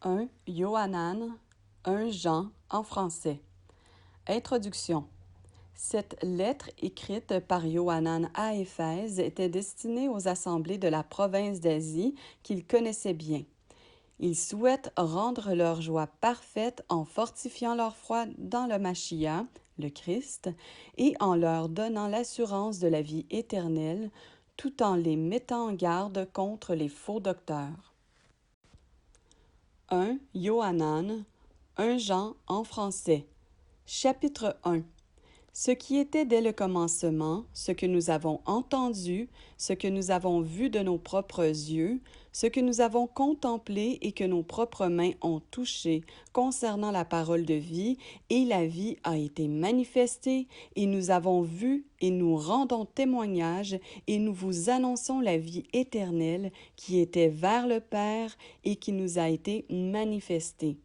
1 Yohanan, 1 Jean en français. Introduction. Cette lettre écrite par Yohanan à Éphèse était destinée aux assemblées de la province d'Asie qu'il connaissait bien. Il souhaite rendre leur joie parfaite en fortifiant leur foi dans le Mashiach, le Christ, et en leur donnant l'assurance de la vie éternelle, tout en les mettant en garde contre les faux docteurs. 1 Yohanan, 1 Jean en français. Chapitre 1. Ce qui était dès le commencement, ce que nous avons entendu, ce que nous avons vu de nos propres yeux, ce que nous avons contemplé et que nos propres mains ont touché concernant la parole de vie, et la vie a été manifestée, et nous avons vu et nous rendons témoignage, et nous vous annonçons la vie éternelle qui était vers le Père et qui nous a été manifestée.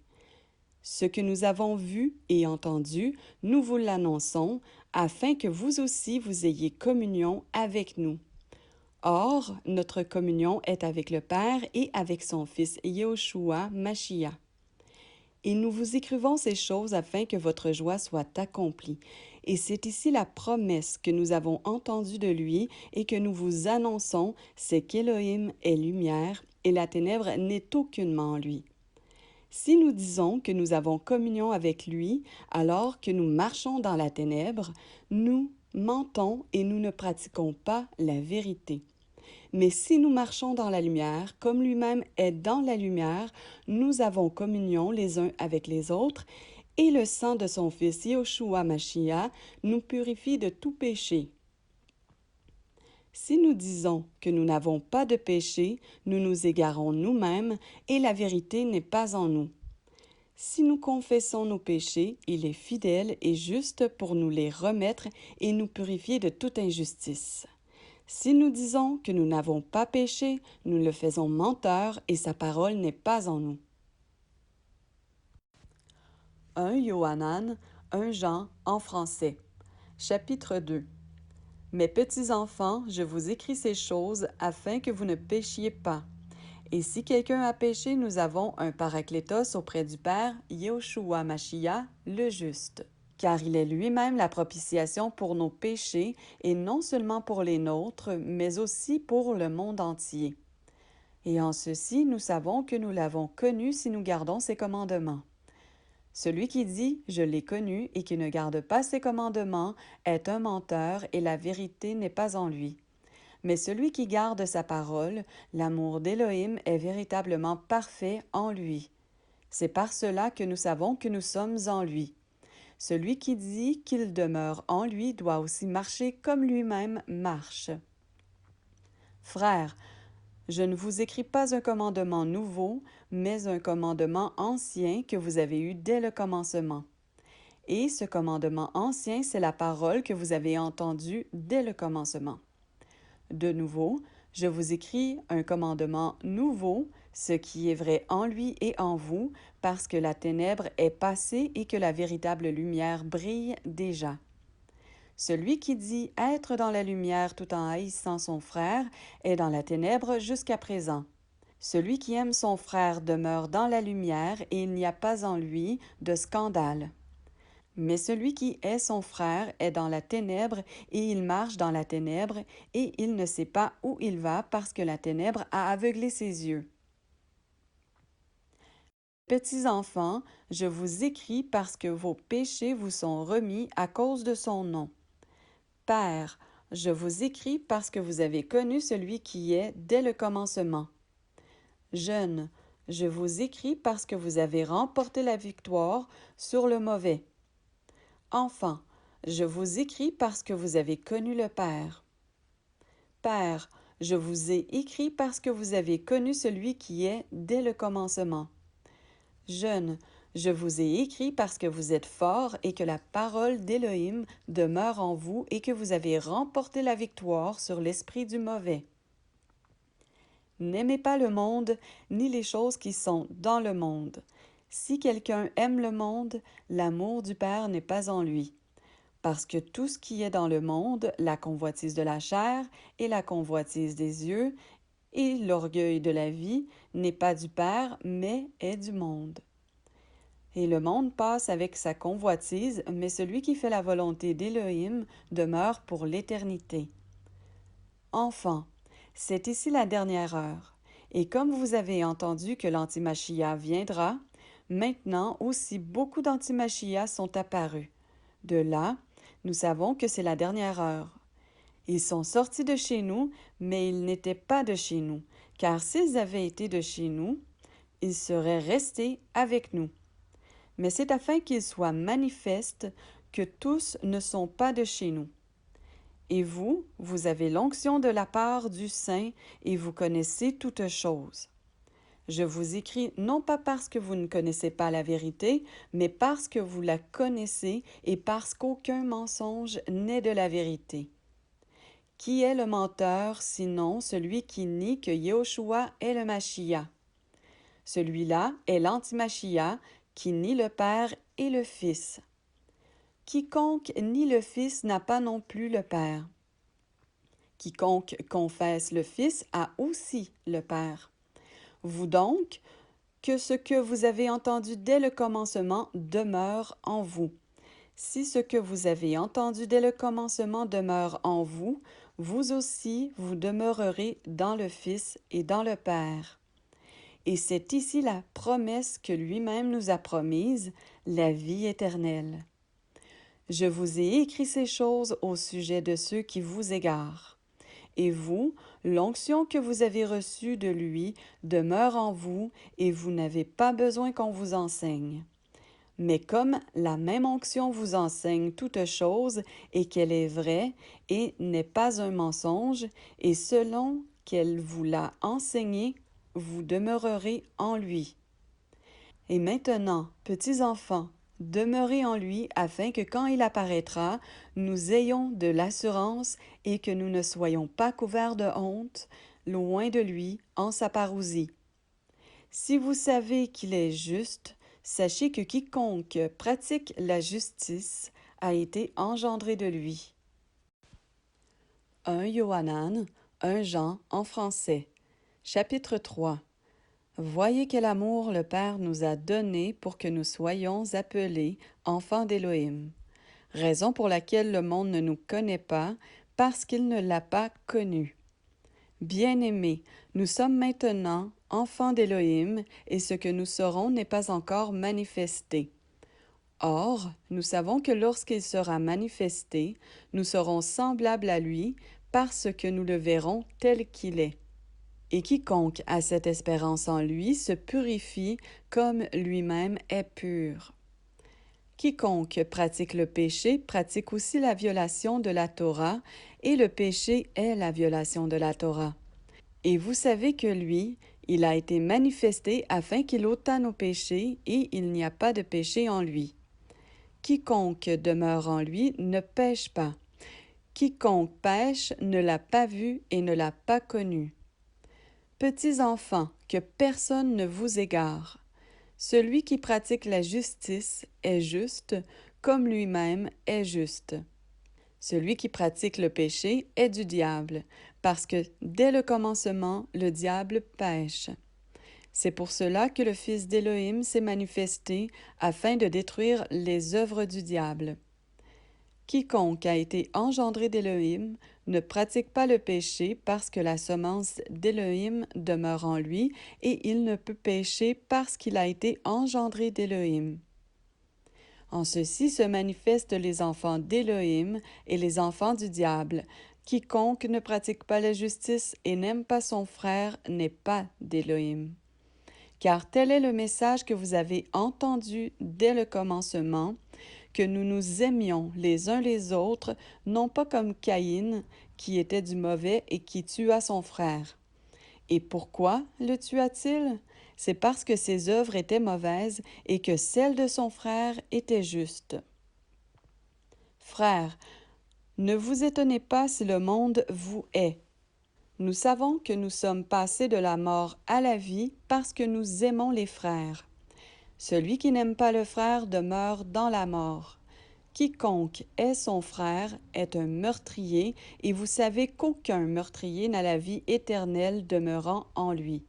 Ce que nous avons vu et entendu, nous vous l'annonçons, afin que vous aussi vous ayez communion avec nous. Or, notre communion est avec le Père et avec son Fils Yahushua Mashiach. Et nous vous écrivons ces choses afin que votre joie soit accomplie. Et c'est ici la promesse que nous avons entendue de lui et que nous vous annonçons, c'est qu'Élohim est lumière et la ténèbre n'est aucunement en lui. Si nous disons que nous avons communion avec lui alors que nous marchons dans la ténèbre, nous mentons et nous ne pratiquons pas la vérité. Mais si nous marchons dans la lumière, comme lui-même est dans la lumière, nous avons communion les uns avec les autres, et le sang de son Fils Yahushua Mashiach nous purifie de tout péché. Si nous disons que nous n'avons pas de péché, nous nous égarons nous-mêmes et la vérité n'est pas en nous. Si nous confessons nos péchés, il est fidèle et juste pour nous les remettre et nous purifier de toute injustice. Si nous disons que nous n'avons pas péché, nous le faisons menteur et sa parole n'est pas en nous. 1 Yohanan, 1 Jean en français. Chapitre 2. Mes petits enfants, je vous écris ces choses afin que vous ne péchiez pas. Et si quelqu'un a péché, nous avons un paraclétos auprès du Père, Yahushua Mashiach, le juste. Car il est lui-même la propitiation pour nos péchés, et non seulement pour les nôtres, mais aussi pour le monde entier. Et en ceci, nous savons que nous l'avons connu si nous gardons ses commandements. Celui qui dit « Je l'ai connu » et qui ne garde pas ses commandements est un menteur et la vérité n'est pas en lui. Mais celui qui garde sa parole, l'amour d'Élohim est véritablement parfait en lui. C'est par cela que nous savons que nous sommes en lui. Celui qui dit qu'il demeure en lui doit aussi marcher comme lui-même marche. Frères, je ne vous écris pas un commandement nouveau, mais un commandement ancien que vous avez eu dès le commencement. Et ce commandement ancien, c'est la parole que vous avez entendue dès le commencement. De nouveau, je vous écris un commandement nouveau, ce qui est vrai en lui et en vous, parce que la ténèbre est passée et que la véritable lumière brille déjà. Celui qui dit être dans la lumière tout en haïssant son frère est dans la ténèbre jusqu'à présent. Celui qui aime son frère demeure dans la lumière et il n'y a pas en lui de scandale. Mais celui qui est son frère est dans la ténèbre et il marche dans la ténèbre et il ne sait pas où il va parce que la ténèbre a aveuglé ses yeux. Petits enfants, je vous écris parce que vos péchés vous sont remis à cause de son nom. Père, je vous écris parce que vous avez connu celui qui est dès le commencement. Jeunes, je vous écris parce que vous avez remporté la victoire sur le mauvais. Enfants, je vous écris parce que vous avez connu le Père. Père, je vous ai écrit parce que vous avez connu celui qui est dès le commencement. Jeunes, je vous ai écrit parce que vous êtes forts et que la parole d'Élohim demeure en vous et que vous avez remporté la victoire sur l'esprit du mauvais. N'aimez pas le monde, ni les choses qui sont dans le monde. Si quelqu'un aime le monde, l'amour du Père n'est pas en lui. Parce que tout ce qui est dans le monde, la convoitise de la chair et la convoitise des yeux et l'orgueil de la vie n'est pas du Père, mais est du monde. Et le monde passe avec sa convoitise, mais celui qui fait la volonté d'Élohim demeure pour l'éternité. Enfants, c'est ici la dernière heure. Et comme vous avez entendu que l'antimachia viendra, maintenant aussi beaucoup d'antimachia sont apparus. De là, nous savons que c'est la dernière heure. Ils sont sortis de chez nous, mais ils n'étaient pas de chez nous, car s'ils avaient été de chez nous, ils seraient restés avec nous. Mais c'est afin qu'il soit manifeste que tous ne sont pas de chez nous. Et vous, vous avez l'onction de la part du Saint et vous connaissez toutes choses. Je vous écris non pas parce que vous ne connaissez pas la vérité, mais parce que vous la connaissez et parce qu'aucun mensonge n'est de la vérité. Qui est le menteur sinon celui qui nie que Yahushua est le Machia? Celui-là est l'antimachia qui nie le Père et le Fils. Quiconque nie le Fils n'a pas non plus le Père. Quiconque confesse le Fils a aussi le Père. Vous donc, que ce que vous avez entendu dès le commencement demeure en vous. Si ce que vous avez entendu dès le commencement demeure en vous, vous aussi vous demeurerez dans le Fils et dans le Père. Et c'est ici la promesse que lui-même nous a promise, la vie éternelle. Je vous ai écrit ces choses au sujet de ceux qui vous égarent. Et vous, l'onction que vous avez reçue de lui demeure en vous, et vous n'avez pas besoin qu'on vous enseigne. Mais comme la même onction vous enseigne toute chose, et qu'elle est vraie, et n'est pas un mensonge, et selon qu'elle vous l'a enseigné, vous demeurerez en lui. Et maintenant, petits enfants, demeurez en lui afin que quand il apparaîtra, nous ayons de l'assurance et que nous ne soyons pas couverts de honte, loin de lui, en sa parousie. Si vous savez qu'il est juste, sachez que quiconque pratique la justice a été engendré de lui. 1 Yohanan, 1 Jean en français. Chapitre 3. Voyez quel amour le Père nous a donné pour que nous soyons appelés enfants d'Élohim. Raison pour laquelle le monde ne nous connaît pas, parce qu'il ne l'a pas connu. Bien-aimés, nous sommes maintenant enfants d'Élohim, et ce que nous serons n'est pas encore manifesté. Or, nous savons que lorsqu'il sera manifesté, nous serons semblables à lui, parce que nous le verrons tel qu'il est. Et quiconque a cette espérance en lui se purifie comme lui-même est pur. Quiconque pratique le péché pratique aussi la violation de la Torah, et le péché est la violation de la Torah. Et vous savez que lui, il a été manifesté afin qu'il ôtât nos péchés, et il n'y a pas de péché en lui. Quiconque demeure en lui ne pêche pas. Quiconque pêche ne l'a pas vu et ne l'a pas connu. Petits enfants, que personne ne vous égare. Celui qui pratique la justice est juste, comme lui-même est juste. Celui qui pratique le péché est du diable, parce que dès le commencement, le diable pêche. C'est pour cela que le Fils d'Élohim s'est manifesté afin de détruire les œuvres du diable. Quiconque a été engendré d'Élohim ne pratique pas le péché parce que la semence d'Élohim demeure en lui et il ne peut pécher parce qu'il a été engendré d'Élohim. En ceci se manifestent les enfants d'Élohim et les enfants du diable. Quiconque ne pratique pas la justice et n'aime pas son frère n'est pas d'Élohim. Car tel est le message que vous avez entendu dès le commencement, que nous nous aimions les uns les autres, non pas comme Caïn, qui était du mauvais et qui tua son frère. Et pourquoi le tua-t-il? C'est parce que ses œuvres étaient mauvaises et que celles de son frère étaient justes. Frères, ne vous étonnez pas si le monde vous hait. Nous savons que nous sommes passés de la mort à la vie parce que nous aimons les frères. Celui qui n'aime pas le frère demeure dans la mort. Quiconque est son frère est un meurtrier, et vous savez qu'aucun meurtrier n'a la vie éternelle demeurant en lui.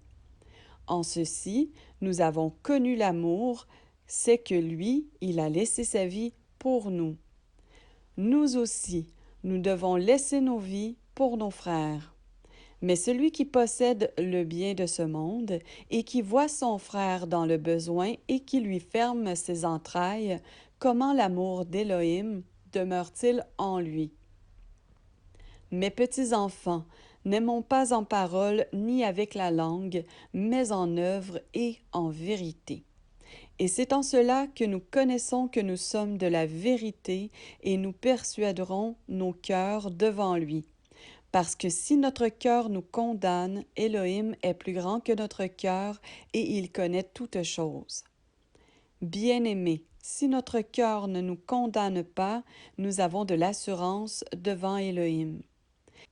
En ceci, nous avons connu l'amour, c'est que lui, il a laissé sa vie pour nous. Nous aussi, nous devons laisser nos vies pour nos frères. Mais celui qui possède le bien de ce monde et qui voit son frère dans le besoin et qui lui ferme ses entrailles, comment l'amour d'Élohim demeure-t-il en lui? Mes petits enfants, n'aimons pas en parole ni avec la langue, mais en œuvre et en vérité. Et c'est en cela que nous connaissons que nous sommes de la vérité et nous persuaderons nos cœurs devant lui. Parce que si notre cœur nous condamne, Élohim est plus grand que notre cœur et il connaît toutes choses. Bien-aimés, si notre cœur ne nous condamne pas, nous avons de l'assurance devant Élohim.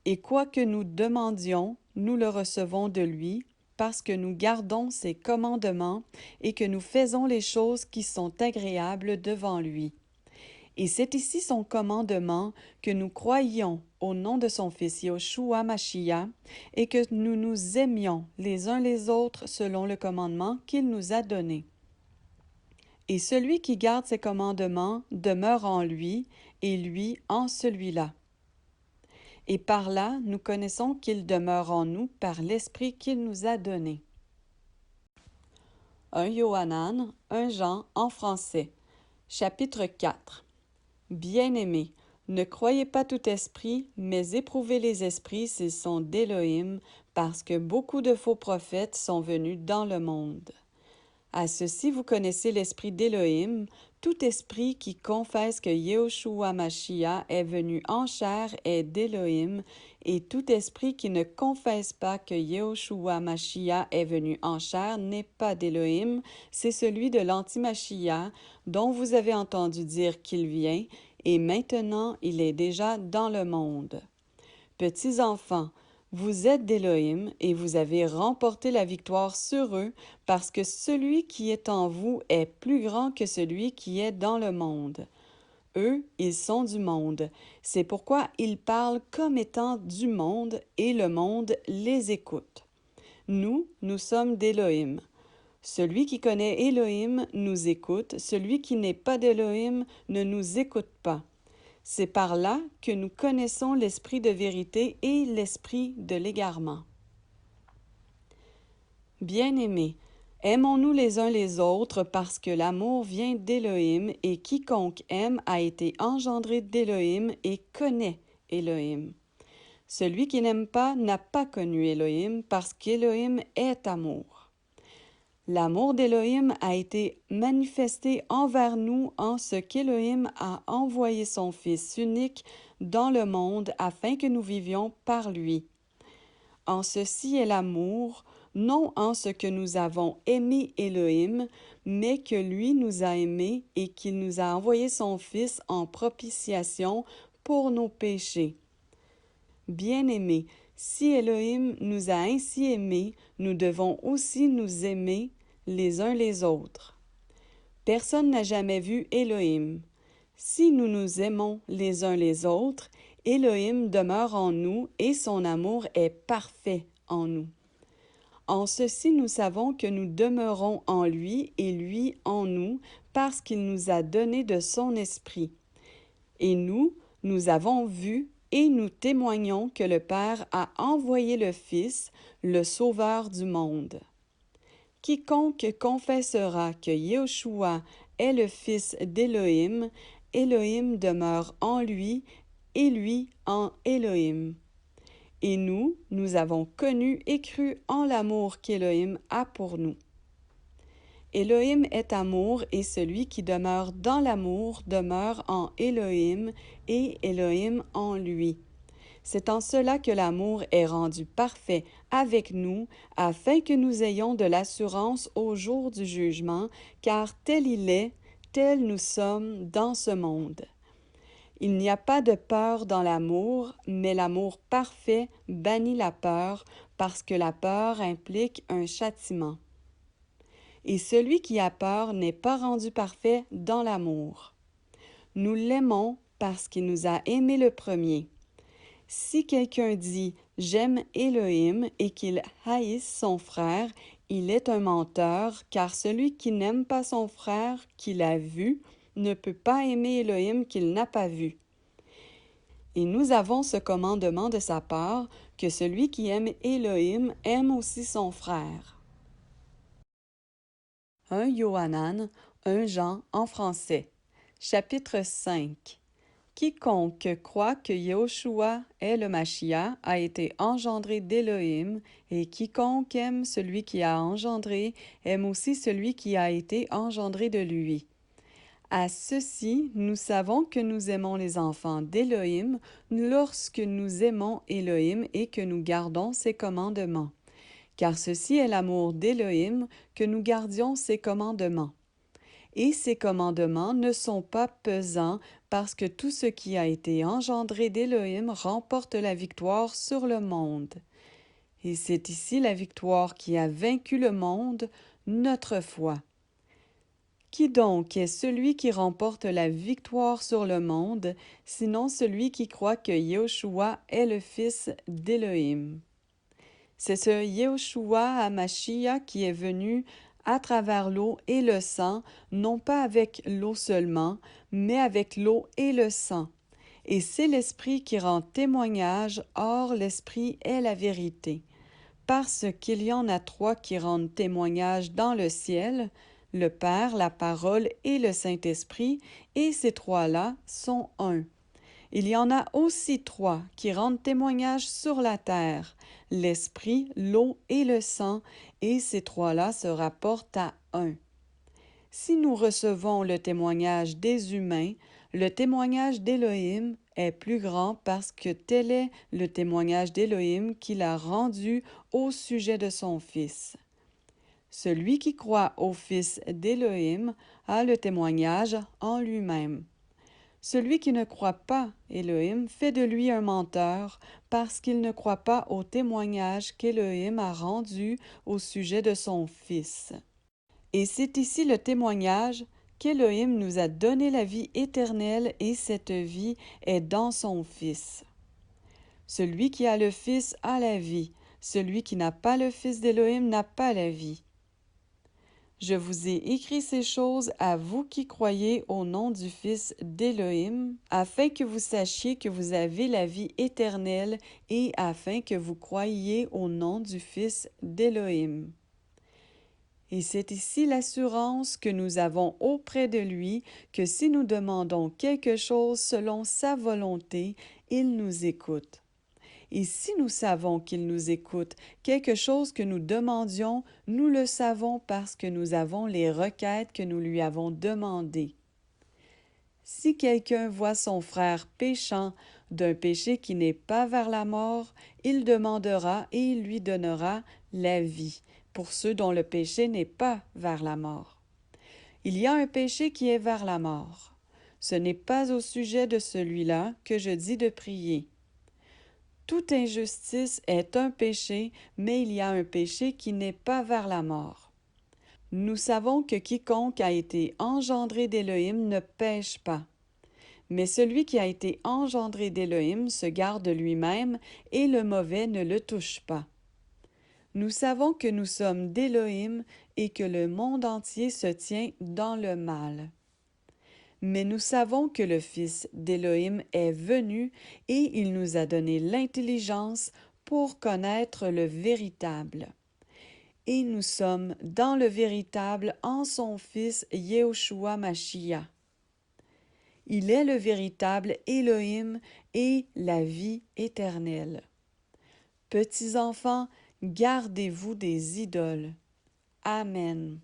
Et quoi que nous demandions, nous le recevons de lui, parce que nous gardons ses commandements et que nous faisons les choses qui sont agréables devant lui. Et c'est ici son commandement que nous croyions au nom de son Fils Yoshua Mashiach et que nous nous aimions les uns les autres selon le commandement qu'il nous a donné. Et celui qui garde ses commandements demeure en lui et lui en celui-là. Et par là, nous connaissons qu'il demeure en nous par l'Esprit qu'il nous a donné. 1 Yohanan, 1 Jean en français. Chapitre 4. Bien-aimés, ne croyez pas tout esprit, mais éprouvez les esprits s'ils sont d'Élohim, parce que beaucoup de faux prophètes sont venus dans le monde. À ceci vous connaissez l'esprit d'Élohim, tout esprit qui confesse que Yehoshua Mashiach est venu en chair est d'Élohim, et tout esprit qui ne confesse pas que Yehoshua Mashiach est venu en chair n'est pas d'Élohim, c'est celui de l'anti-Mashiach, dont vous avez entendu dire qu'il vient, et maintenant il est déjà dans le monde. Petits enfants, vous êtes d'Élohim et vous avez remporté la victoire sur eux parce que celui qui est en vous est plus grand que celui qui est dans le monde. Eux, ils sont du monde. C'est pourquoi ils parlent comme étant du monde et le monde les écoute. Nous sommes d'Élohim. Celui qui connaît Élohim nous écoute, celui qui n'est pas d'Élohim ne nous écoute pas. C'est par là que nous connaissons l'esprit de vérité et l'esprit de l'égarement. Bien-aimés, aimons-nous les uns les autres parce que l'amour vient d'Élohim et quiconque aime a été engendré d'Élohim et connaît Élohim. Celui qui n'aime pas n'a pas connu Élohim parce qu'Élohim est amour. L'amour d'Élohim a été manifesté envers nous en ce qu'Élohim a envoyé son Fils unique dans le monde afin que nous vivions par lui. En ceci est l'amour, non en ce que nous avons aimé Élohim, mais que lui nous a aimés et qu'il nous a envoyé son Fils en propitiation pour nos péchés. Bien-aimés, si Élohim nous a ainsi aimés, nous devons aussi nous aimer les uns les autres. Personne n'a jamais vu Élohim. Si nous nous aimons les uns les autres, Élohim demeure en nous et son amour est parfait en nous. En ceci, nous savons que nous demeurons en lui et lui en nous parce qu'il nous a donné de son esprit. Et nous avons vu et nous témoignons que le Père a envoyé le Fils, le Sauveur du monde. Quiconque confessera que Yehoshua est le Fils d'Élohim, Élohim demeure en lui et lui en Élohim. Et nous avons connu et cru en l'amour qu'Élohim a pour nous. Élohim est amour et celui qui demeure dans l'amour demeure en Élohim et Élohim en lui. C'est en cela que l'amour est rendu parfait avec nous, afin que nous ayons de l'assurance au jour du jugement, car tel il est, tel nous sommes dans ce monde. Il n'y a pas de peur dans l'amour, mais l'amour parfait bannit la peur, parce que la peur implique un châtiment. Et celui qui a peur n'est pas rendu parfait dans l'amour. Nous l'aimons parce qu'il nous a aimés le premier. Si quelqu'un dit « J'aime Élohim » et qu'il haïsse son frère, il est un menteur, car celui qui n'aime pas son frère qu'il a vu ne peut pas aimer Élohim qu'il n'a pas vu. Et nous avons ce commandement de sa part, que celui qui aime Élohim aime aussi son frère. 1 Yohanan, 1 Jean en français. Chapitre 5. Quiconque croit que Yahushua est le Mashiach a été engendré d'Élohim, et quiconque aime celui qui a engendré aime aussi celui qui a été engendré de lui. À ceci, nous savons que nous aimons les enfants d'Élohim lorsque nous aimons Élohim et que nous gardons ses commandements. Car ceci est l'amour d'Élohim, que nous gardions ses commandements. Et ces commandements ne sont pas pesants parce que tout ce qui a été engendré d'Élohim remporte la victoire sur le monde. Et c'est ici la victoire qui a vaincu le monde, notre foi. Qui donc est celui qui remporte la victoire sur le monde, sinon celui qui croit que Yahushua est le Fils d'Élohim? C'est ce Yahushua HaMashiach qui est venu à travers l'eau et le sang, non pas avec l'eau seulement, mais avec l'eau et le sang. Et c'est l'Esprit qui rend témoignage, or l'Esprit est la vérité. Parce qu'il y en a trois qui rendent témoignage dans le ciel, le Père, la Parole et le Saint-Esprit, et ces trois-là sont un. Il y en a aussi trois qui rendent témoignage sur la terre, l'Esprit, l'eau et le sang, et ces trois-là se rapportent à un. Si nous recevons le témoignage des humains, le témoignage d'Élohim est plus grand parce que tel est le témoignage d'Élohim qu'il a rendu au sujet de son Fils. Celui qui croit au Fils d'Élohim a le témoignage en lui-même. Celui qui ne croit pas Élohim fait de lui un menteur parce qu'il ne croit pas au témoignage qu'Élohim a rendu au sujet de son Fils. Et c'est ici le témoignage qu'Élohim nous a donné la vie éternelle et cette vie est dans son Fils. Celui qui a le Fils a la vie, celui qui n'a pas le Fils d'Élohim n'a pas la vie. Je vous ai écrit ces choses à vous qui croyez au nom du Fils d'Élohim, afin que vous sachiez que vous avez la vie éternelle et afin que vous croyiez au nom du Fils d'Élohim. Et c'est ici l'assurance que nous avons auprès de lui, que si nous demandons quelque chose selon sa volonté, il nous écoute. Et si nous savons qu'il nous écoute, quelque chose que nous demandions, nous le savons parce que nous avons les requêtes que nous lui avons demandées. Si quelqu'un voit son frère péchant d'un péché qui n'est pas vers la mort, il demandera et il lui donnera la vie, pour ceux dont le péché n'est pas vers la mort. Il y a un péché qui est vers la mort. Ce n'est pas au sujet de celui-là que je dis de prier. Toute injustice est un péché, mais il y a un péché qui n'est pas vers la mort. Nous savons que quiconque a été engendré d'Élohim ne pêche pas. Mais celui qui a été engendré d'Élohim se garde lui-même, et le mauvais ne le touche pas. Nous savons que nous sommes d'Élohim et que le monde entier se tient dans le mal. Mais nous savons que le Fils d'Élohim est venu et il nous a donné l'intelligence pour connaître le véritable. Et nous sommes dans le véritable en son Fils Yahushua Mashiach. Il est le véritable Élohim et la vie éternelle. Petits enfants, gardez-vous des idoles. Amen.